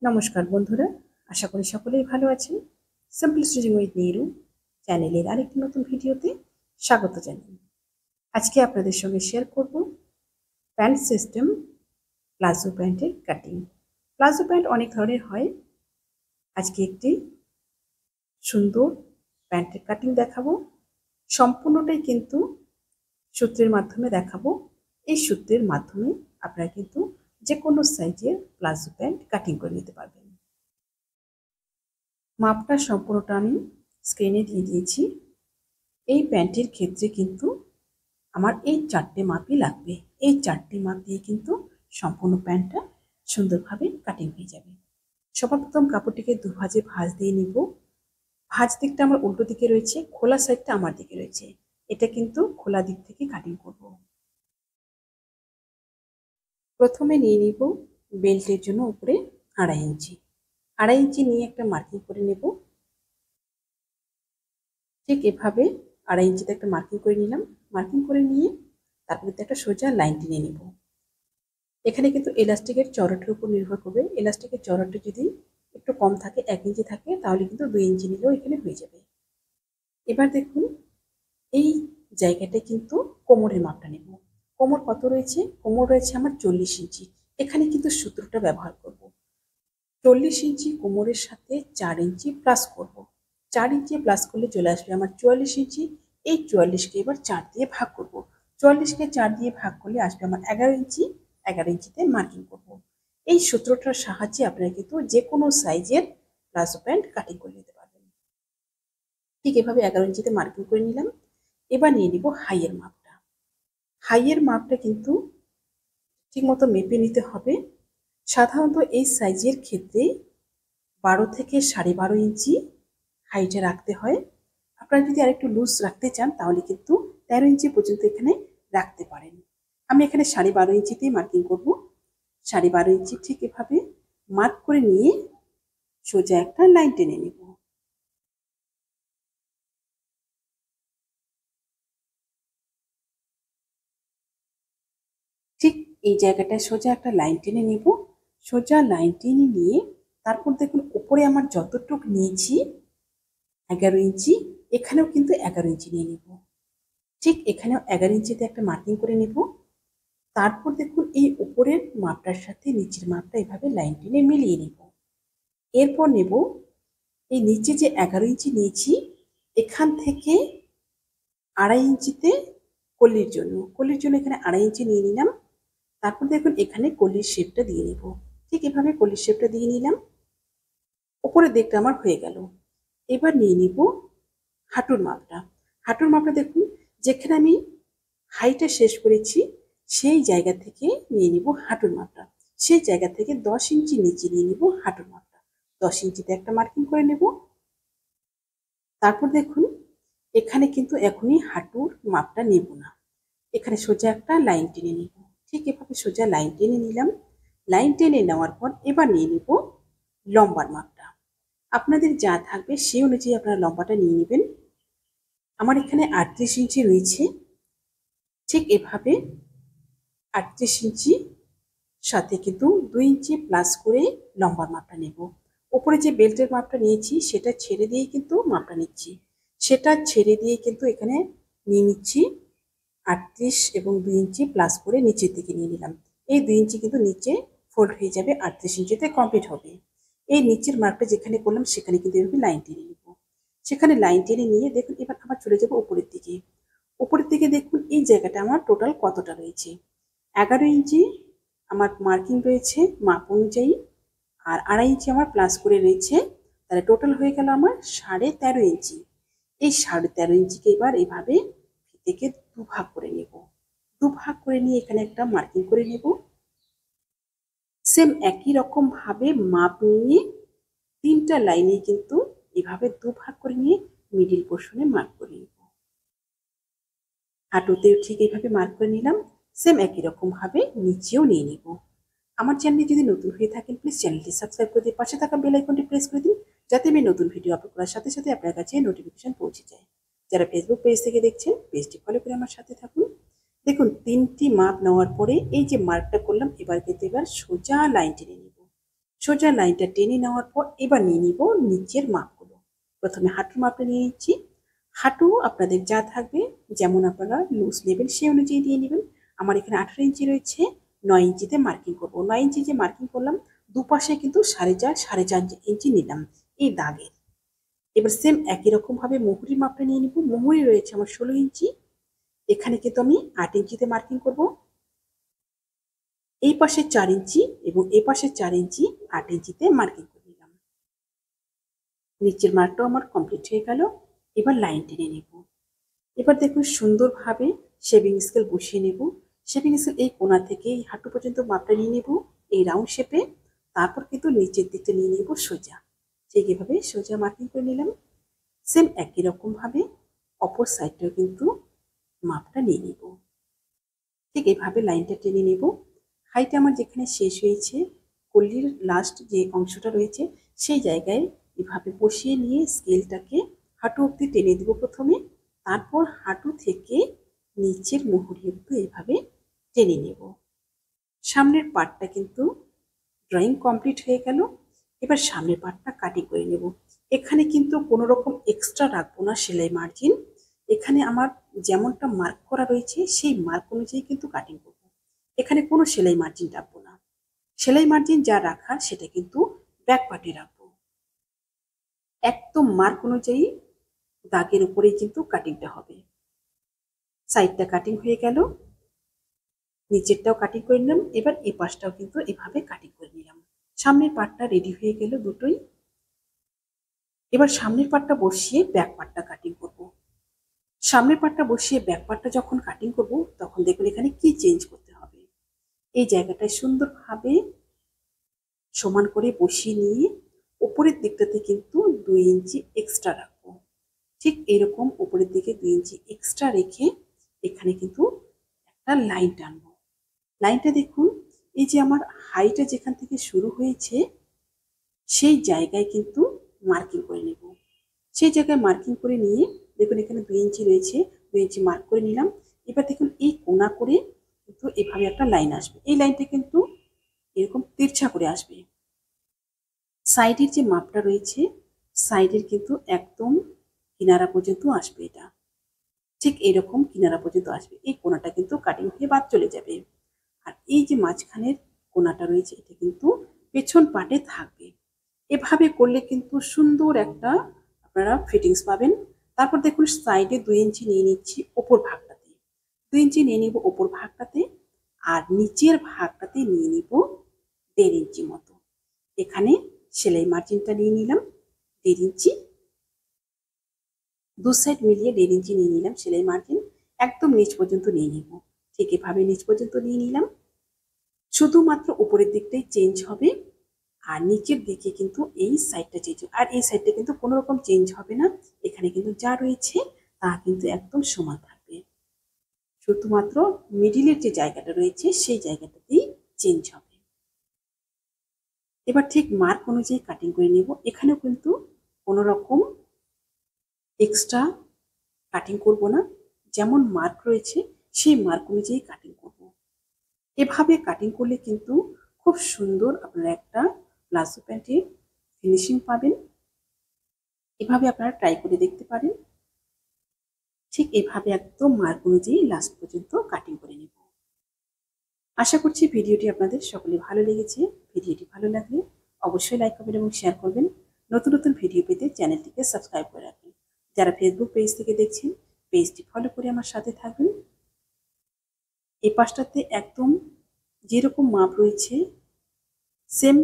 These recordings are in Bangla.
নমস্কার বন্ধুরা, আশা করি সকলেই ভালো আছেন। সিম্পল স্টিচিং উইথ নিরু চ্যানেলের আরেকটি নতুন ভিডিওতে স্বাগত জানাই। আজকে আপনাদের সঙ্গে শেয়ার করব প্যান্ট সিস্টেম প্লাজো প্যান্টের কাটিং। প্লাজো প্যান্ট অনেক ধরনের হয়। আজকে একটি সুন্দর প্যান্টের কাটিং দেখাবো। সম্পূর্ণটাই কিন্তু সূত্রের মাধ্যমে দেখাবো। এই সূত্রের মাধ্যমে আপনারা কিন্তু যে কোনো সাইজের প্লাজো প্যান্ট কাটিং করে নিতে পারবেন। মাপটা সম্পূর্ণটা আমি স্ক্রিনে দিয়ে দিয়েছি। এই প্যান্টের ক্ষেত্রে কিন্তু আমার এই 4টে মাপই লাগবে। এই 4টে মাপ দিয়ে কিন্তু সম্পূর্ণ প্যান্টটা সুন্দরভাবে কাটিং হয়ে যাবে। সবার প্রথম কাপড়টিকে দুভাজে ভাঁজ দিয়ে নিব। ভাঁজ দিকটা আমার উল্টো দিকে রয়েছে, খোলা সাইডটা আমার দিকে রয়েছে। এটা কিন্তু খোলা দিক থেকে কাটিং করব। প্রথমে নিয়ে নিব বেল্টের জন্য উপরে 2.5 ইঞ্চি। 2.5 ইঞ্চি নিয়ে একটা মার্কিং করে নেব। ঠিক এভাবে 2.5 ইঞ্চিতে একটা মার্কিং করে নিলাম। মার্কিং করে নিয়ে তারপরে একটা সোজা লাইন টেনে নেব। এখানে কিন্তু এলাস্টিকের চওড়াটার উপর নির্ভর করবে। এলাস্টিকের চওড়াটা যদি একটু কম থাকে, 1 ইঞ্চি থাকে, তাহলে কিন্তু 2 ইঞ্চি নিলেও এখানে হয়ে যাবে। এবার দেখুন এই জায়গাটা কিন্তু কোমরের মাপটা নেব। কোমর কত রয়েছে? কোমর রয়েছে আমার 40 ইঞ্চি। এখানে কিন্তু সূত্রটা ব্যবহার করব। 40 ইঞ্চি কোমরের সাথে 4 ইঞ্চি প্লাস করব। 4 ইঞ্চি প্লাস করলে চলে আসবে আমার 44 ইঞ্চি। এই 44কে এবার 4 দিয়ে ভাগ করব। 44কে 4 দিয়ে ভাগ করলে আসবে আমার 11 ইঞ্চি। 11 ইঞ্চিতে মার্কিং করব। এই সূত্রটার সাহায্যে আপনারা কিন্তু যে কোনো সাইজের প্লাজো প্যান্ট কাটিং করে নিতে পারবেন। ঠিক এভাবে 11 ইঞ্চিতে মার্কিং করে নিলাম। এবার নিয়ে নিব হাইয়ের মাপটা। হাইয়ের মাপটা কিন্তু ঠিকমতো মেপে নিতে হবে। সাধারণত এই সাইজের ক্ষেত্রে 12 থেকে 12.5 ইঞ্চি হাইটে রাখতে হয়। আপনারা যদি আরেকটু লুজ রাখতে চান তাহলে কিন্তু 13 ইঞ্চি পর্যন্ত এখানে রাখতে পারেন। আমি এখানে 12.5 ইঞ্চিতেই মার্কিং করব। 12.5 ইঞ্চি ঠিক এভাবে মার্ক করে নিয়ে সোজা একটা লাইন টেনে নেব। ঠিক এই জায়গাটায় সোজা একটা লাইন টেনে নেব। সোজা লাইন টেনে নিয়ে তারপর দেখুন উপরে আমার যতটুকু নিয়েছি 11 ইঞ্চি, এখানেও কিন্তু 11 ইঞ্চি নিয়ে নেব। ঠিক এখানেও 11 ইঞ্চিতে একটা মার্কিং করে নেব। তারপর দেখুন এই উপরের মাপটার সাথে নিচের মাপটা এভাবে লাইন টেনে মিলিয়ে নেব। এরপর নেব এই নিচে যে 11 ইঞ্চি নিয়েছি, এখান থেকে 2.5 ইঞ্চিতে কলির জন্য এখানে 2.5 ইঞ্চি নিয়ে নিলাম। তারপর দেখুন এখানে কলির শেপটা দিয়ে নেব। ঠিক এভাবে কলির শেপটা দিয়ে নিলাম। উপরের দিকটা আমার হয়ে গেল। এবার নিয়ে নিব হাঁটুর মাপটা। হাঁটুর মাপটা দেখুন যেখানে আমি হাইটা শেষ করেছি সেই জায়গা থেকে নিয়ে নিব হাঁটুর মাপটা। সেই জায়গা থেকে 10 ইঞ্চি নিচে নিয়ে নিব হাঁটুর মাপটা। 10 ইঞ্চিতে একটা মার্কিং করে নেব। তারপর দেখুন এখানে কিন্তু এখনই হাঁটুর মাপটা নেব না। এখানে সোজা একটা লাইন টেনে নেব। ঠিক এভাবে সোজা লাইন টেনে নিলাম। লাইন টেনে নেওয়ার পর এবার নিয়ে নিব লম্বার মাপটা। আপনাদের যা থাকবে সেই অনুযায়ী আপনারা লম্বাটা নিয়ে নেবেন। আমার এখানে 38 ইঞ্চি রয়েছে। ঠিক এভাবে 38 ইঞ্চি সাথে কিন্তু 2 ইঞ্চি প্লাস করে লম্বার মাপটা নেব। উপরে যে বেল্টের মাপটা নিয়েছি সেটা ছেড়ে দিয়ে কিন্তু মাপটা নিচ্ছি। সেটা ছেড়ে দিয়ে কিন্তু এখানে নিয়ে নিচ্ছি 38 এবং 2 ইঞ্চি প্লাস করে নিচের দিকে নিয়ে নিলাম। এই 2 ইঞ্চি কিন্তু নিচে ফোল্ড হয়ে যাবে, 38 ইঞ্চিতে কমপ্লিট হবে। এই নিচের মার্কটা যেখানে করলাম সেখানে কিন্তু এভাবে লাইন টেনে নেব। সেখানে লাইন টেনে নিয়ে দেখুন এবার আবার চলে যাব উপরের দিকে। উপরের দিকে দেখুন এই জায়গাটা আমার টোটাল কতটা রয়েছে। 11 ইঞ্চি আমার মার্কিং রয়েছে মাপ অনুযায়ী, আর 2.5 ইঞ্চি আমার প্লাস করে রয়েছে। তাহলে টোটাল হয়ে গেল আমার 13.5 ইঞ্চি। এই 13.5 ইঞ্চিকে এবার এইভাবে ফিতেকে দুভাগ করে নেব। দুভাগ করে নিয়ে এখানে একটা মার্কিং করে নেব। সেম একই রকম ভাবে মাপ নিয়ে 3টা লাইনে কিন্তু এভাবে দুভাগ করে নিয়ে মিডিল পোর্শনে মার্ক করে নেব। হাঁটুতেও ঠিক এইভাবে মার্ক করে নিলাম। সেম একই রকম ভাবে নিচেও নিয়ে নেব। আমার চ্যানেলে যদি নতুন হয়ে থাকেন প্লিজ চ্যানেলটি সাবস্ক্রাইব করে দিয়ে পাশে থাকা বেল আইকনটি প্রেস করে দিন, যাতে আমি নতুন ভিডিও আপলোড করার সাথে সাথে আপনার কাছে নোটিফিকেশন পৌঁছে যায়। যারা ফেসবুক পেজ থেকে দেখছেন পেজটি ফলো করে আমার সাথে থাকুন। দেখুন 3টি মাপ নেওয়ার পরে এই যে মার্কটা করলাম এবার কিন্তু সোজা লাইন টেনে নেব। সোজা লাইনটা টেনে নেওয়ার পর এবার নিয়ে নিব নিচের মাপগুলো। প্রথমে হাঁটুর মাপটা নিয়ে নিচ্ছি। হাঁটু আপনাদের যা থাকবে, যেমন আপনারা লুজ নেবেন সেই অনুযায়ী দিয়ে নেবেন। আমার এখানে 18 ইঞ্চি রয়েছে, 9 ইঞ্চিতে মার্কিং করব। 9 ইঞ্চি যে মার্কিং করলাম, দুপাশে কিন্তু 4.5 ইঞ্চি নিলাম এই দাগের। এবার সেম একই রকম ভাবে মুহুরির মাপটা নিয়ে নিব। মুহুরি রয়েছে আমার 16 ইঞ্চি, এখানে কিন্তু আমি 8 ইঞ্চিতে মার্কিং করব। এই পাশে 4 ইঞ্চি এবং এই পাশে 4 ইঞ্চি 8 ইঞ্চিতে মার্কিং করে নিলাম। নিচের মার্কটাও আমার কমপ্লিট হয়ে গেল। এবার লাইন টেনে নেব। এবার দেখুন সুন্দরভাবে শেভিং স্কেল বসিয়ে নেব। শেভিং স্কেল এই কোণা থেকে এই হাঁটু পর্যন্ত মাপটা নিয়ে নেব এই রাউন্ড শেপে। তারপর কিন্তু নিচের দিকটা নিয়ে নেব সোজা। ঠিক এভাবে সোজা মার্কিং করে নিলাম। সেম একই রকম ভাবে অপর সাইডটাও কিন্তু মাপটা নিয়ে নেব। ঠিক এইভাবে লাইনটা টেনে নেব। হাইট আমার যেখানে শেষ হয়েছে, কলির লাস্ট যে অংশটা রয়েছে সেই জায়গায় এভাবে বসিয়ে নিয়ে স্কেলটাকে হাঁটু অবধি টেনে দেব প্রথমে। তারপর হাঁটু থেকে নিচের মুহুরি অবধি এভাবে টেনে নেব। সামনের পার্টটা কিন্তু ড্রয়িং কমপ্লিট হয়ে গেল। এবার সামনের পার্টটা কাটিং করে নেব। এখানে কিন্তু কোনো রকম এক্সট্রা রাখবো না সেলাই মার্জিন। এখানে আমার যেমনটা মার্ক করা রয়েছে সেই মার্ক অনুযায়ী কিন্তু কাটিং করব। এখানে কোনো সেলাই মার্জিন রাখবো না। সেলাই মার্জিন যা রাখার সেটা কিন্তু ব্যাক পার্টে রাখবো। একদম মার্ক অনুযায়ী দাগের উপরেই কিন্তু কাটিংটা হবে। সাইডটা কাটিং হয়ে গেল, নিচেরটাও কাটিং করে নিলাম। এবার এই পাশটাও কিন্তু এভাবে কাটিং করে নিলাম। সামনের পার্টটা রেডি হয়ে গেল দুটোই। এবার সামনের পার্টটা বসিয়ে ব্যাক পার্টটা কাটিং করব। সামনের পার্টটা বসিয়ে ব্যাক পার্টটা যখন কাটিং করব তখন দেখুন এখানে কি চেঞ্জ করতে হবে। এই জায়গাটায় সুন্দরভাবে সমান করে বসিয়ে নিয়ে উপরের দিকটাতে কিন্তু 2 ইঞ্চি এক্সট্রা রাখবো। ঠিক এরকম উপরের দিকে 2 ইঞ্চি এক্সট্রা রেখে এখানে কিন্তু একটা লাইন টানবো। লাইনটা দেখুন, এই যে আমার হাইটা যেখান থেকে শুরু হয়েছে সেই জায়গায় কিন্তু মার্কিং করে নেব। সেই জায়গায় মার্কিং করে নিয়ে দেখুন এখানে 2 ইঞ্চি রয়েছে, 2 ইঞ্চি মার্ক করে নিলাম। এবার দেখুন এই কোণা করে কিন্তু এভাবে একটা লাইন আসবে। এই লাইনটা কিন্তু এরকম তিরছা করে আসবে। সাইডের যে মাপটা রয়েছে সাইডের কিন্তু একদম কিনারা পর্যন্ত আসবে। এটা ঠিক এরকম কিনারা পর্যন্ত আসবে। এই কোণাটা কিন্তু কাটিং হয়ে বাদ চলে যাবে। আর এই যে মাঝখানের কোণাটা রয়েছে এটা কিন্তু পেছন পাটে থাকবে। এভাবে করলে কিন্তু সুন্দর একটা আপনারা ফিটিংস পাবেন। তারপর দেখুন সাইডে 2 ইঞ্চি নিয়ে নিচ্ছি ওপর ভাগটাতে, 2 ইঞ্চি নিয়ে নিব ওপর ভাগটাতে, আর নিচের ভাগটাতে নিয়ে নিব 1.5 ইঞ্চি মতো। এখানে সেলাই মার্জিনটা নিয়ে নিলাম 1.5 ইঞ্চি। দু সাইড মিলিয়ে 1.5 ইঞ্চি নিয়ে নিলাম সেলাই মার্জিন। একদম নিচ পর্যন্ত নিয়ে নিব। ঠিক এভাবে নিচ পর্যন্ত নিয়ে নিলাম। শুধুমাত্র উপরের দিকটাই চেঞ্জ হবে, আর নিচের দিকে কিন্তু এই সাইডটা চেঞ্জ হবে। আর এই সাইডটা কিন্তু কোনো রকম চেঞ্জ হবে না। এখানে কিন্তু যা রয়েছে তা কিন্তু একদম সমান থাকবে। শুধুমাত্র মিডিলের যে জায়গাটা রয়েছে সেই জায়গাটাতেই চেঞ্জ হবে। এবার ঠিক মার্ক অনুযায়ী কাটিং করে নেব। এখানেও কিন্তু কোনো রকম এক্সট্রা কাটিং করব না, যেমন মার্ক রয়েছে সেই মার্ক অনুযায়ী কাটিং করব। এভাবে কাটিং করলে কিন্তু খুব সুন্দর আপনারা একটা প্লাজো প্যান্টের ফিনিশিং পাবেন। এভাবে আপনারা ট্রাই করে দেখতে পারেন। ঠিক এভাবে একদম মার্ক অনুযায়ী লাস্ট পর্যন্ত কাটিং করে নেব। আশা করছি ভিডিওটি আপনাদের সকলে ভালো লেগেছে। ভিডিওটি ভালো লাগলে অবশ্যই লাইক করবেন এবং শেয়ার করবেন। নতুন নতুন ভিডিও পেতে চ্যানেলটিকে সাবস্ক্রাইব করে রাখবেন। যারা ফেসবুক পেজ থেকে দেখছেন পেজটি ফলো করে আমার সাথে থাকবেন। এই পাশটাতে একদম যেরকম মাপ রয়েছে সেম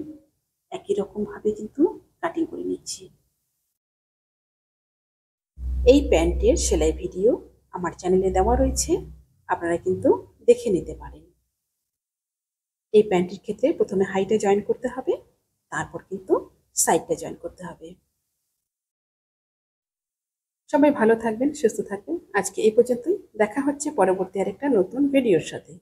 একই রকম ভাবে কিন্তু কাটিং করে নিচ্ছি। এই প্যান্টের সেলাই ভিডিও আমার চ্যানেলে দেওয়া রয়েছে, আপনারা কিন্তু দেখে নিতে পারেন। এই প্যান্টের ক্ষেত্রে প্রথমে হাইটা জয়েন করতে হবে, তারপর কিন্তু সাইডটা জয়েন করতে হবে। সবাই ভালো থাকবেন, সুস্থ থাকবেন। আজকে এই পর্যন্তই। দেখা হচ্ছে পরবর্তী আরেকটা নতুন ভিডিওর সাথে।